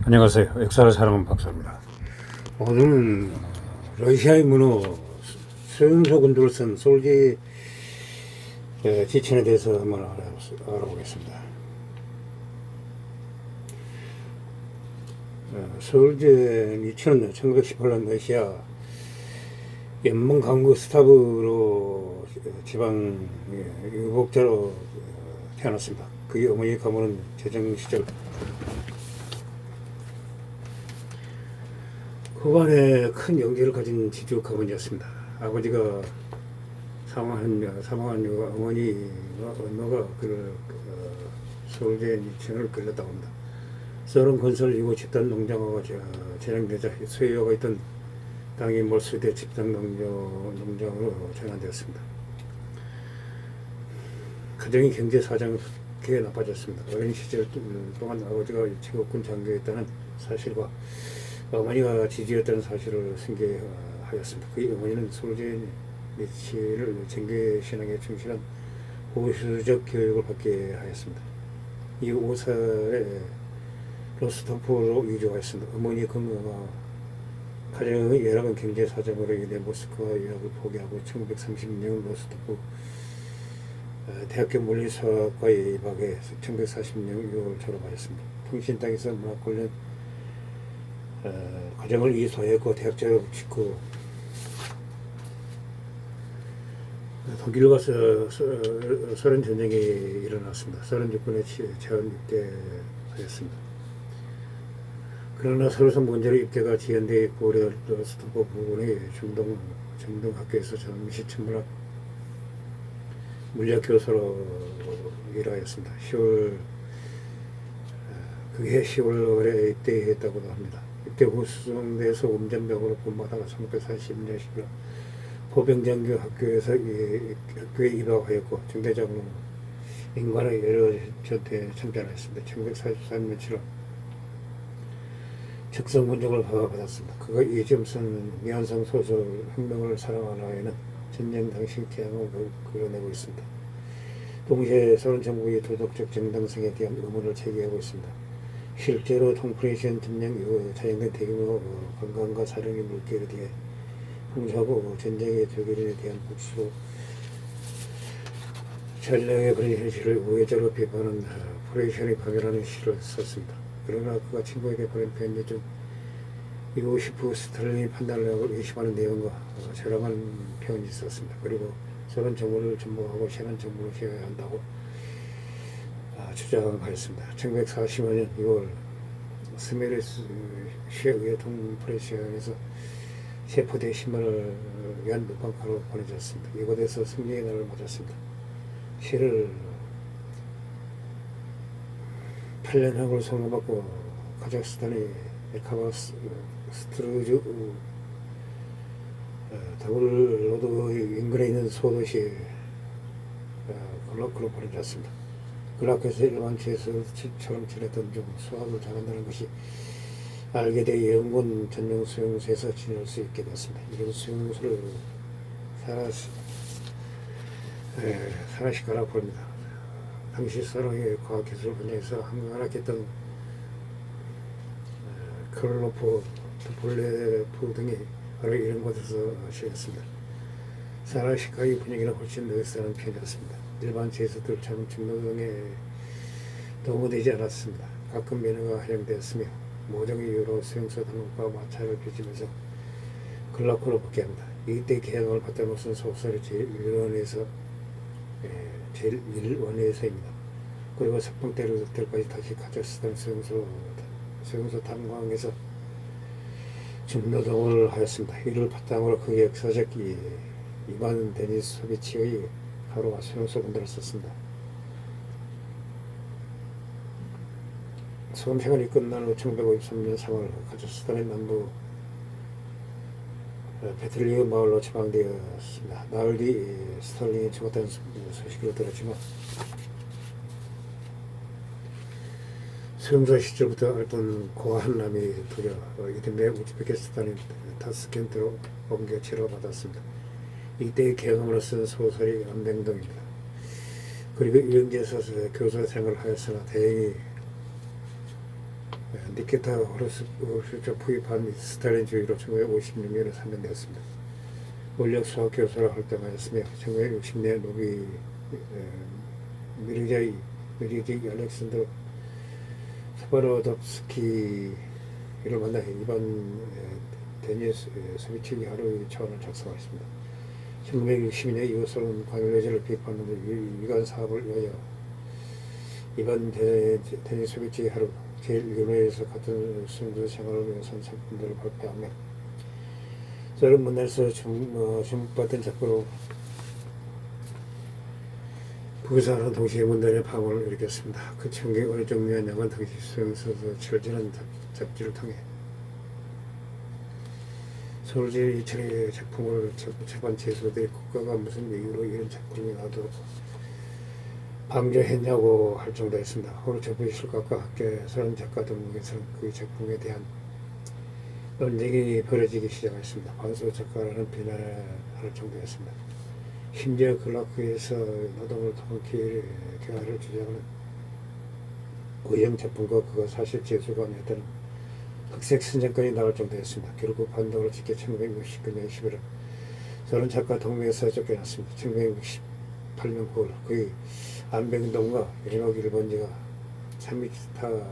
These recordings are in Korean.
안녕하세요. 역사를 사랑하는 박사입니다. 오늘은 러시아의 문호 소형소 군주를 쓴 솔지 지천에 대해서 한번 알아보겠습니다. 솔지 지천은 1918년 러시아 연몽 강국 스타브로 지방 유복자로 태어났습니다. 그의 어머니 가문은 제정시절 후반에 큰 연계를 가진 지주 가문이었습니다. 아버지가 사망한 이후 어머니와 언노가 그를 서울대 니천을 끌렸다고 합니다. 서른 건설 이후 집단 농장화가 진행되자 소유가 있던 땅이 몰수돼 집단 농장으로 전환되었습니다. 가정의 경제 사정은 크게 나빠졌습니다. 어린 시절 동안 아버지가 제국군 장교였다는 사실과 어머니가 지지였다는 사실을 승계하였습니다. 그의 어머니는 솔제니치를 정교 신앙에 충실한 보수적 교육을 받게 하였습니다. 이후 5살에 로스토프로 이주하였습니다. 어머니의 건강과 가정의 열악한 경제 사정으로 인해 모스크바 유학을 포기하고 1930년 로스토프 대학교 물리사학과에 입학해 1940년 6월 졸업하였습니다. 통신당에서 문학 관련 과정을 이수하였고 대학 졸업 직후 독일과 소련 전쟁이 일어났습니다. 소련 육군에 재원 입대하였습니다. 그러나 서울서 문제로 입대가 지연돼 고려 로스토프 부근의 중등학교에서 잠시 천문학 물리학 교사로 일하였습니다. 그게 10월에 입대했다고도 합니다. 입대 후 수성대에서 운전병으로 근무하다가 1940년 11월 포병장교 학교에 입학하였고 중대장으로 인간의 여러 전투에 참전하였습니다. 1943년 7월 적성군종을 받았습니다. 그가 이점 쓴 미완성 소설 혁명을 사랑하나에는 전쟁 당시 태양을 그려내고 있습니다. 동시에 소련 정부의 도덕적 정당성에 대한 의문을 제기하고 있습니다. 실제로 통프레시안 전쟁 이후 자행된 대규모 관광과 사령의 물결에 대해 풍사하고 전쟁의 독일인에 대한 복수 전쟁의 그런 현실을 우회적으로 비판하는 프레시안의 파괴라는 시를 썼습니다. 그러나 그가 친구에게 보낸 편지 중 이후 시프 스탈린의 판단력을 의심하는 내용과 절함한 표현이 있었습니다. 그리고 소련 정부를 전복하고 신한 정부를 세워야 한다고 주장하였습니다. 1945년 2월 스메르시에 의해 동프레시안에서 세포대 10만을 위한 루방카로 보내졌습니다. 이곳에서 승리의 날을 맞았습니다. 시를 8년형을 선고받고 카자흐스탄의 에카바스트르즈 더블로드 인근에 있는 소도시 글라크로 보내졌습니다. 글라크에서 일반체에서처럼 지냈던 중 수학을 잘한다는 것이 알게 돼 영군 전용 수용소에서 지낼 수 있게 되었습니다. 이런 수용소를 사라시카라고 부릅니다. 당시 서로의 과학기술 분야에서 활약했던 크롤로프, 볼레프 등이 바로 이런 곳에서 쉬었습니다. 사라시카의 분위기는 훨씬 느슨한 편이었습니다. 일반체에서 들처럼 중노동에 도모되지 않았습니다. 가끔 면허가 활용되었으며 모종의 이유로 수용소 당국과 마찰을 빚으면서 글라코로 복귀합니다. 이때 개항을 받다 놓은 소설이 제1원에서입니다. 그리고 석방 때까지 다시 카자흐스탄 수용소 탄광에서 중노동을 하였습니다. 이를 바탕으로 그의 역사적 이반 데니소비치의 하루와 수용소 군대를 썼습니다. 수험 생활이 끝난 후 1953년 3월 카자흐스탄의 남부 베틀리우 마을로 처방되었습니다. 나흘 뒤 스탈린이 죽었다는 소식을 들었지만 수용소 시절부터 알던 고아한 남이 도려 이듬해 우즈베키스탄의 타스켄트로 옮겨 치료받았습니다. 이때의 경험으로 쓴 소설이 안병동입니다. 그리고 이영재 소설의 교사 생활을 하였으나 다행히 니키타 호르스초프의 반스탈린주의로 1956년에 사면되었습니다. 원력 수학 교수로 활동하였으며 1960년 노비 미르제이 알렉산더 스바로덥스키를 만나 이번 데니스 소비치기 하루의 차원을 작성했습니다. 1962년 이후 소련 과밀레제를 비판하는 위관 사업을 위하여 이번 데니스 소비치기 하루 제1위원회에서 같은 순서 생활을 위해서 상품들을 발표하며 소련 문화에서 주목받은 작품으로 부사하는 동시에 문단의 방언을 일으켰습니다. 그 청객 어느 정도였냐면 당시 수용소에서 철저한 잡지를 통해 서울제 이철의 작품을 재반 제소들이 국가가 무슨 이유로 이런 작품이 나오도록 방조했냐고 할 정도였습니다. 호르초프의 실각과 함께 소련 작가 동문에서는 그 작품에 대한 논쟁이 벌어지기 시작했습니다. 반소 작가라는 비난을 할 정도였습니다. 심지어 글라크에서 노동을 통한 개화를 주장하는 의형 작품과 그가 사실 재수가 아니었다는 흑색 선전까지 나올 정도였습니다. 결국 반동을 지켜 1969년 11월 소련 작가 동맹에서 쫓겨났습니다. 1968년 9월 그의 안병동과 연옥 일본지가 3미터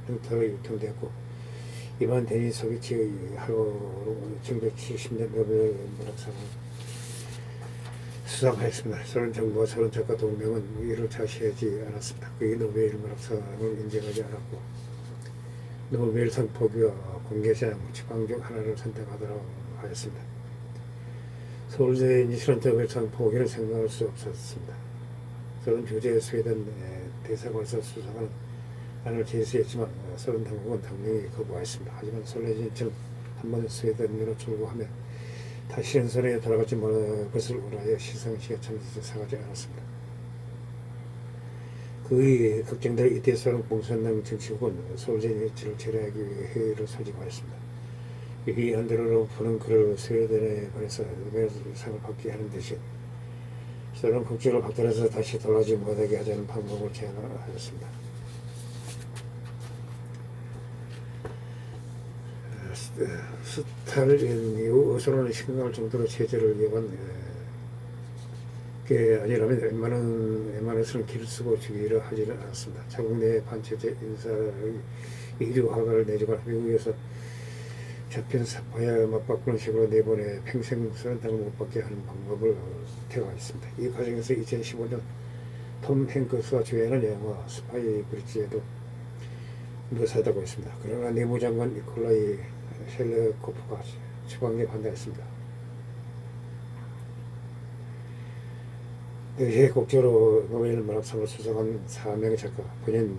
형태로 유통되었고 이번 데니스 소비치의 하루로 1970년 노벨 문학상을 수상하였습니다. 소련 정부와 소련 작가 동맹은 이를 자시하지 않았습니다. 그의 노벨 문학상을 인정하지 않았고 노벨상 포기와 공개상 지방 중 하나를 선택하도록 하였습니다. 서울대 니스란 노벨상 포기는 생각할 수 없었습니다. 소련 주재 스웨덴 대사관에서 수상하는 안을 제시했지만 소련 당국은 당연히 거부하였습니다. 하지만 솔레진처럼 한번 스웨덴으로 출국하며 다시는 소련에 돌아가지 못할 것을 우려하여 시상식에 참석해 사과하지 않았습니다. 그의 걱정대로 이때 소련 공산당 정치국은 솔제니치를 제거하기 위해 회의를 소집하였습니다. 이 안드로노프는 그를 스웨덴에 보내서 노벨상을 받게 하는 대신 소련 국적을 박탈해서 다시 돌아가지 못하게 하자는 방법을 제안하였습니다. 스탈린 이후 소련의 심각할 정도로 체제를 이어간 게 아니라면 웬만해서는 길을 쓰고 주기를 하지는 않았습니다. 자국 내 반체제 인사의 이주 화가를 내주거나 미국에서 잡힌 사파야 맞바꾸는 식으로 내보내 평생 소련당을 못 받게 하는 방법을 택하였습니다. 이 과정에서 2015년 톰 행크스가 주연한 영화 스파이 브릿지에도 묘사하다고 했습니다. 그러나 내무장관 니콜라이 셀레코프가 추방에 반대했습니다. 러시아 국제로 노벨 문학상을 수상한 4명의 작가 본인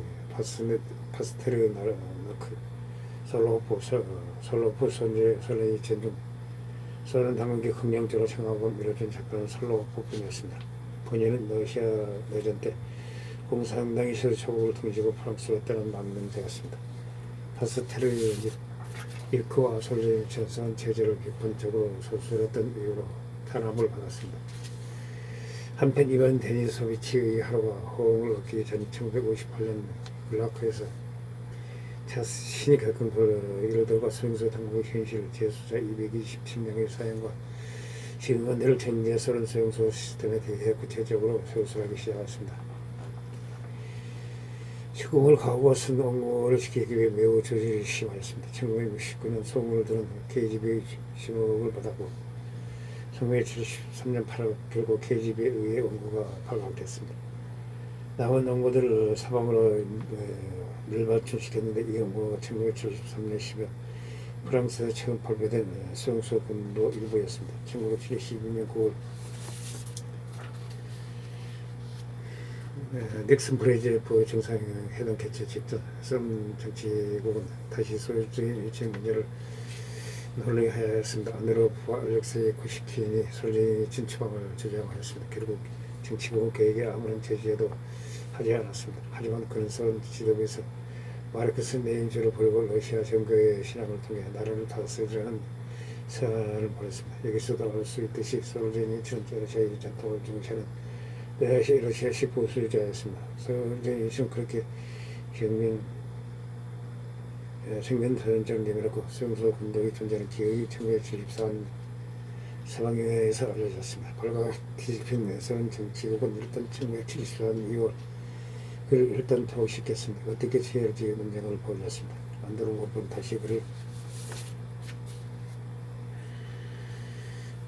파스테르나크 솔로프 솔레니첸 등 소련 당국이 긍정적으로 생각하고 밀어준 작가는 솔로프뿐이었습니다. 본인은 러시아 내전 때 공산당이 서초국을 등지고 프랑스로 떠난 망명자였습니다. 파스테르 일크와 솔레니첸은 체제를 비판적으로 소설했던 이유로 탄압을 받았습니다. 한편 이번 데니스 소비치의 하루가 호응을 얻기 전 1958년 글라크에서 자신이 겪은 일들과 소련소 당국의 현실, 재수자 227명의 사연과 지금은 늘 전제 소련 소용소 시스템에 대해 구체적으로 서술하기 시작했습니다. 시공을 가고 선옹호를 시키기 위해 매우 저질이 심하였습니다. 1969년 소문을 들은 KGB의 지목을 받았고 1973년 8월 결국 KGB에 의해 원고가 발각됐습니다. 남은 원고들을 사방으로 밀반출시켰는데 이 원고가 1973년 10월 프랑스에 처음 발표된 소용소 군도 일부였습니다. 1972년 9월 닉슨 브레이제프 정상회담 개최 직전 소련 정치국은 다시 소유주의 일체 문제를 논의하였습니다. 안드로프와 알렉세이 쿠시킨이 솔제니치 진출방을 주장하였습니다. 결국 정치국 계획에 아무런 제지에도 하지 않았습니다. 하지만 그는 소련 지도부에서 마르크스 레닌주를 버리고 러시아 정교의 신앙을 통해 나라를 다스리라는 서한을 보냈습니다. 여기서도 알 수 있듯이 솔제니치는 러시아의 전통을 중시하는 러시아식 보수주의자였습니다. 솔제니치는 그렇게 생전 전쟁이라고 수용소 군독이 존재하는 기억이 1974년 서방에서 알려졌습니다. 벌과 뒤집힌에서는 정치국은 일단 1974년 2월 그를 일단 퇴역시켰습니다. 어떻게 처리할지 문제를 보여줬습니다. 안드로포는 다시 그를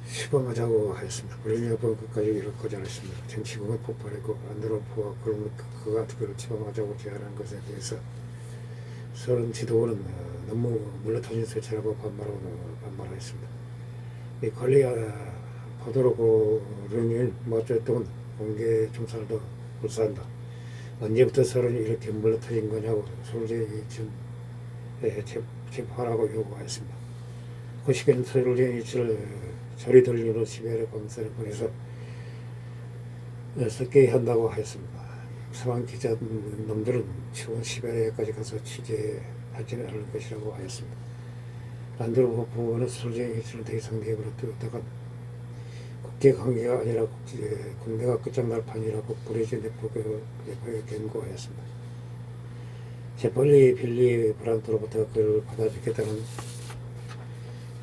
시범하자고 하였습니다. 브레즈네프는 끝까지 이를 거절했습니다. 정치국은 폭발했고 안드로포와 그가 그를 시범하자고 제안한 것에 대해서 소련 지도부는 너무 물러터진 소치라고 반발하였습니다. 이 권리가 포도로고르니 모쪼동은 공개 총살도 불사한다. 언제부터 소련이 이렇게 물러터진 거냐고 솔제니치는 재판하고 요구하였습니다. 그 시기엔 솔제니치를 저리 돌리로 시베리아 공사를 보내서 썩게 한다고 하였습니다. 서방 기자 놈들은 지금 시베리아까지 가서 취재하지는 않을 것이라고 하였습니다. 안드로포 부부는 솔제니치를 더 이상 내버려 두었다가 국제관계가 아니라 국내가 끝장날 판이라고 브레즈네프에 경고하였습니다. 재빨리 빌리 브란트로부터 그를 받아주겠다는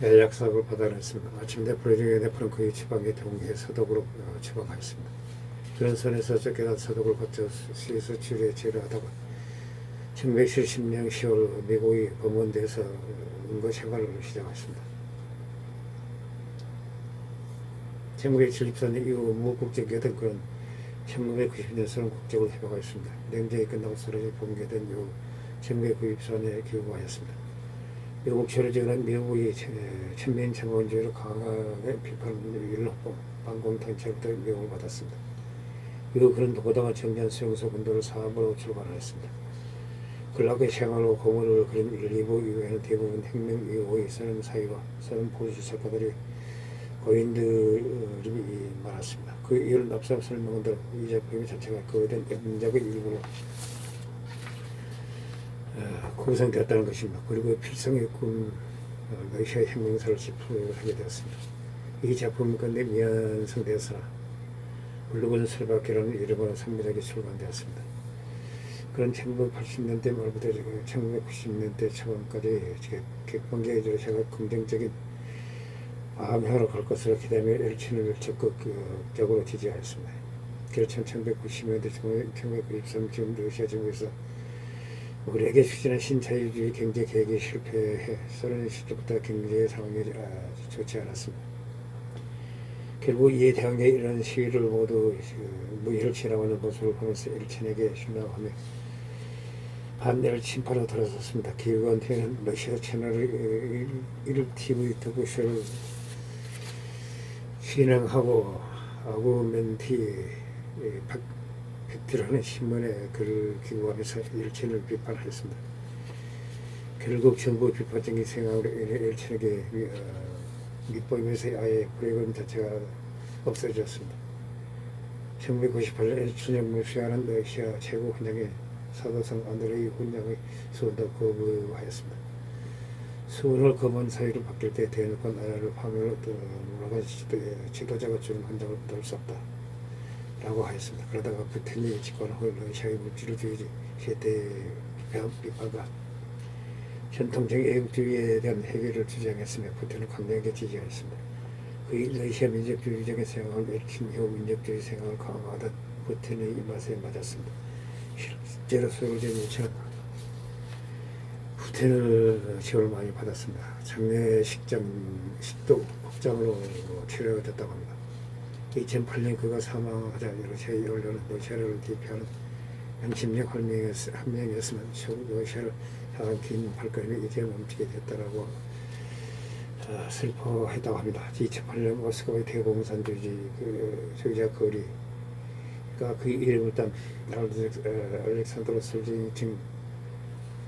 약속을 받아냈습니다. 마침내 브레즈네프는 그의 지방에 동해 서독으로 추방하였습니다. 그런 선에서 쫓겨난 서독을 거쳐 스위스 츄리에 체류하다가 1970년 10월 미국의 범원대에서 은거 생활을 시작했습니다. 1974년 이후 무국적이었던 그런 1990년 소련 국적을 회복하였습니다. 냉전이 끝나고 소련이 붕괴된 이후 1994년에 귀국하였습니다. 미국 체류직은 미국의 천민 참원주의를 강하게 비판하는 일로 반공단체로부터 미국을 받았습니다. 이후 그는 노동한 청년 수용소 군도를 사업으로 출발하였습니다. 근락의 생활로 고문을 그린 일부 이외에는 대부분 혁명 이후의 소련 사회와 소련 보수 작가들이 고인들이 많았습니다. 그 이유는 앞서 설명한 대로 이 작품 자체가 거대한 문작의 일부로 구성되었다는 것입니다. 그리고 필성의 꿈 러시아 혁명사를 집필을 하게 되었습니다. 이 작품은 끝내 미완성되었으나 블루건 슬바키라는 이름으로 선미작이 출간되었습니다. 그런 1980년대 말부터 1990년대 초반까지 객관계의 러시아가 긍정적인 암향으로 갈 것으로 기대하며 엘친을 적극적으로 지지하였습니다. 그렇지만 1990년대 1993 지금 러시아 정부에서 우리에게 추진한 신자유주의 경제 계획이 실패해 소련 시절부터 경제 상황이 좋지 않았습니다. 결국 이에 대항해 이런 시위를 모두 무의를 취하는 모습을 보면서 엘친에게 실망하며 반엘친파로 돌아섰습니다. 기후한테는 러시아 채널을 1TV 토크쇼를 진행하고 아구멘티 팩트라는 신문에 글을 기고하면서 엘친을 비판했습니다. 결국 정부 비판적인 생각으로 엘친에게 밑보이면서 아예 프로그램 자체가 없어졌습니다. 1998년 엘친을 수행하는 러시아 최고 훈장의 사도성 안드레이 훈장의 수원도 거부하였습니다. 수원을 검은 사유로 바뀔 때 대놓고 나라를 파멸로 돌아간 지도자가 주는 훈장을 받을 수 없다 라고 하였습니다. 그러다가 푸틴이 집권한 후 러시아의 물질주의 시대 비판과 전통적인 애국주의에 대한 해결을 주장했으며 푸틴은 강력하게 지지하였습니다. 그의 러시아 민족주의적인 생각을 엘친 이후 민족주의 생각을 강화하던 푸틴의 입맛에 맞았습니다. 실제로 솔제니치는 푸틴을 지원을 많이 받았습니다. 장례 식도 국장으로 치러졌다고 합니다. 2008년 그가 사망하자 러시아의 언론은 러시아를 대표하는 양심력 한 명이었으면 러시아를 향한 긴 발걸음이 이제 멈추게 됐다라고 슬퍼했다고 합니다. 2008년 모스크바의 대공산주의자 거리가 그 이름을 딴 알렉산드로 솔제니친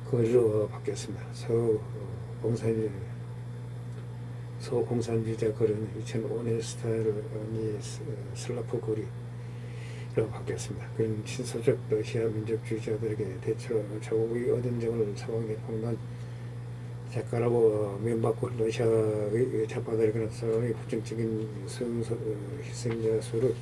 거리로 바뀌었습니다. 소공산주의자 거리는 2005년 스타일이 슬라프 거리로 바뀌었습니다. 그는 친소적 러시아 민족주의자들에게 대체로 자국의 얻은 점을 상황에 폭로한 작가라고 면받고 러시아의 작가들에게는 사람의 부정적인 희생자 수를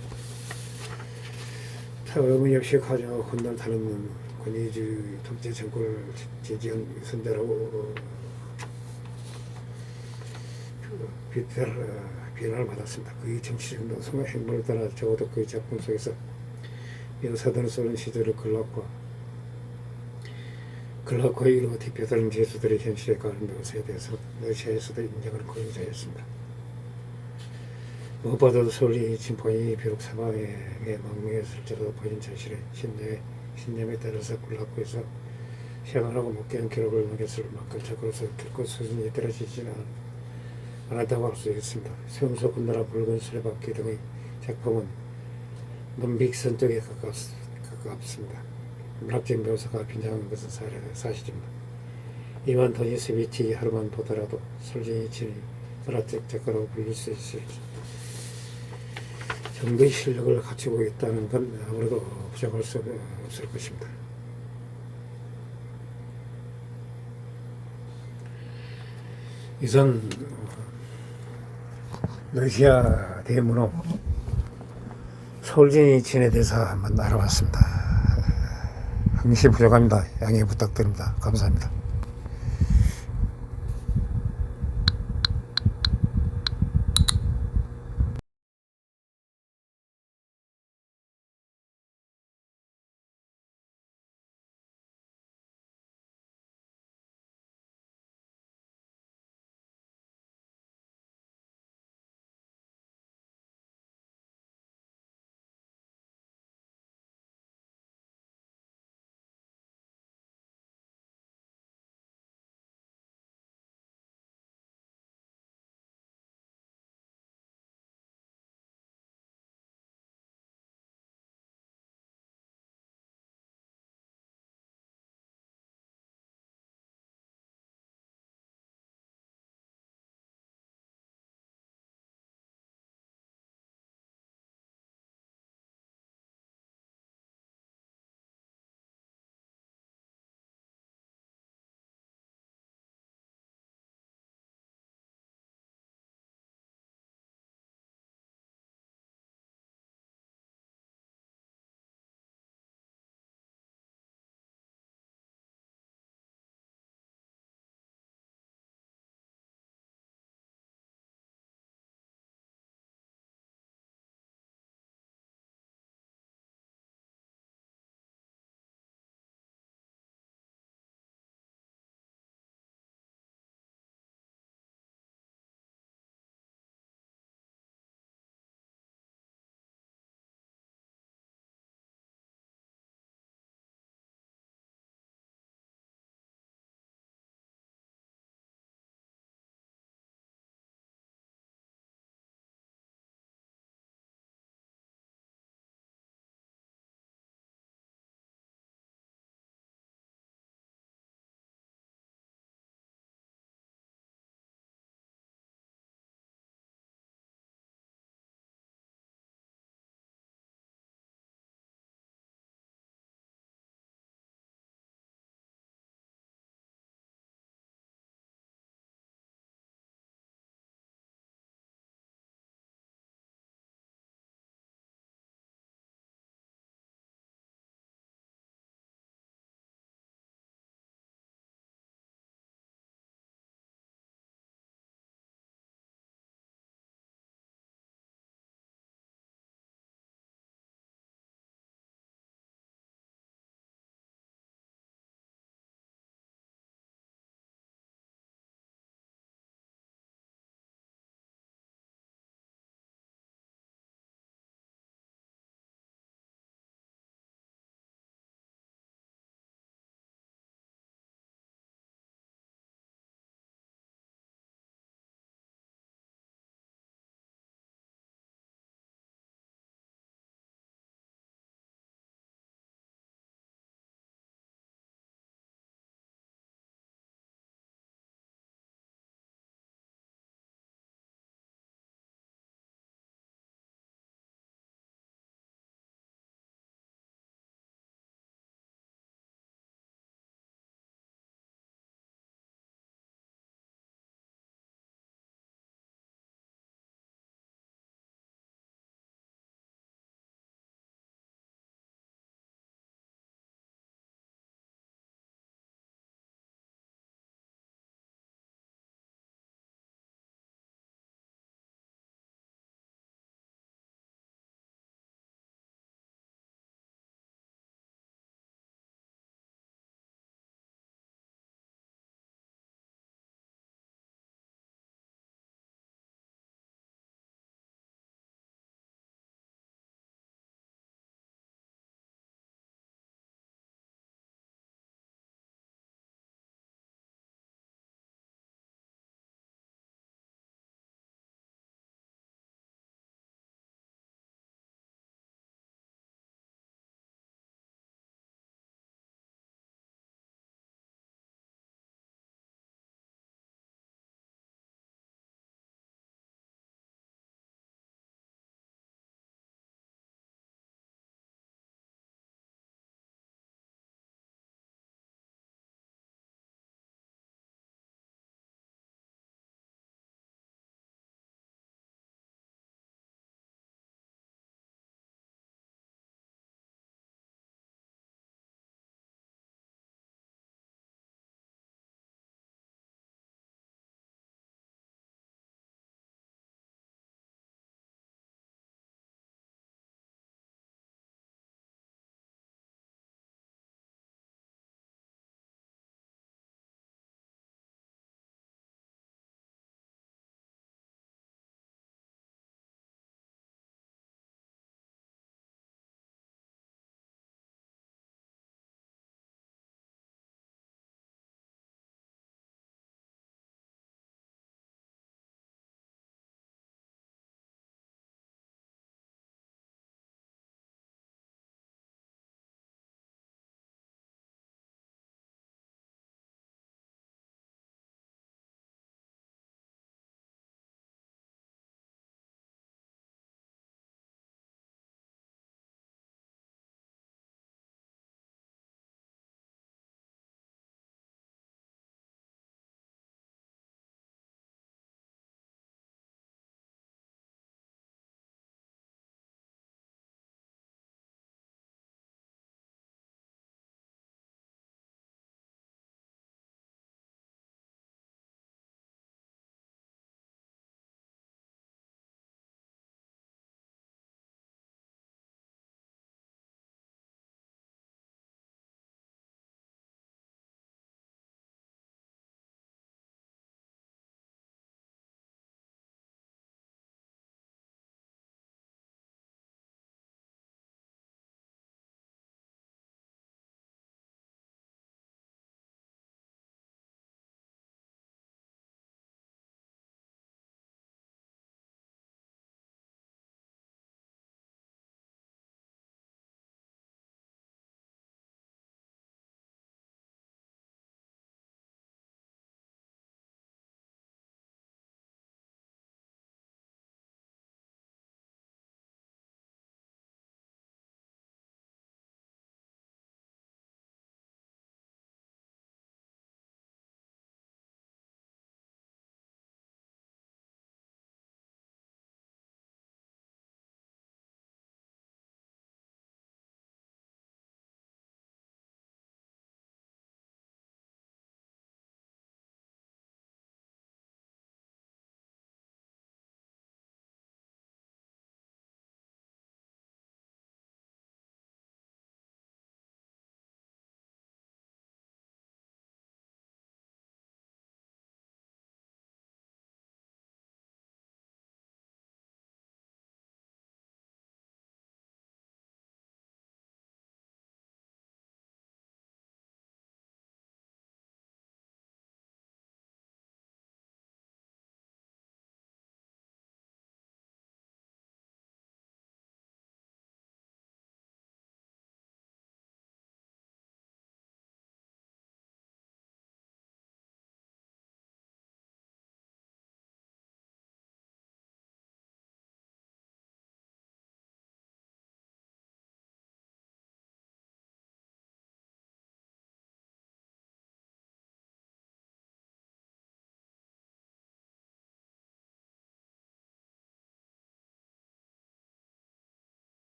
터무니없이 가져가 훗날 다른 권위주의 독재 정권을 지지한 선자라고 비난을 받았습니다. 그의 정치적 노선과 행보를 따라 적어도 그의 작품 속에서 묘사되는 소련 시절의 글락과의 이로 대표되는 제수들의 현실에 가는 묘사에 대해서 러시아에서도 인정하는 권위자였습니다. 무엇보다도 솔리 진포인이 비록 사망의 망명했을지라도 본인 자신의 신념에 따라서 글락과에서 생활하고 목회한 기록을 남겼을 만큼적으로서 결코 수준이 떨어지지는 않았다고 할 수 있습니다. 성소 군나라 붉은 수레바퀴 등의 작품은 논빅선 쪽에 가깝습니다. 문학적 묘사가 빈장한 것은 사실입니다. 이만 도니스비치 하루만 보더라도 솔제니친이 문학적 작가라고 불릴 수 있을 정도의 실력을 갖추고 있다는 건 아무래도 부정할 수 없을 것입니다. 이상 러시아 대문호 솔제니친에 대해서 한번 알아봤습니다. 흥시 부족합니다. 양해 부탁드립니다. 감사합니다.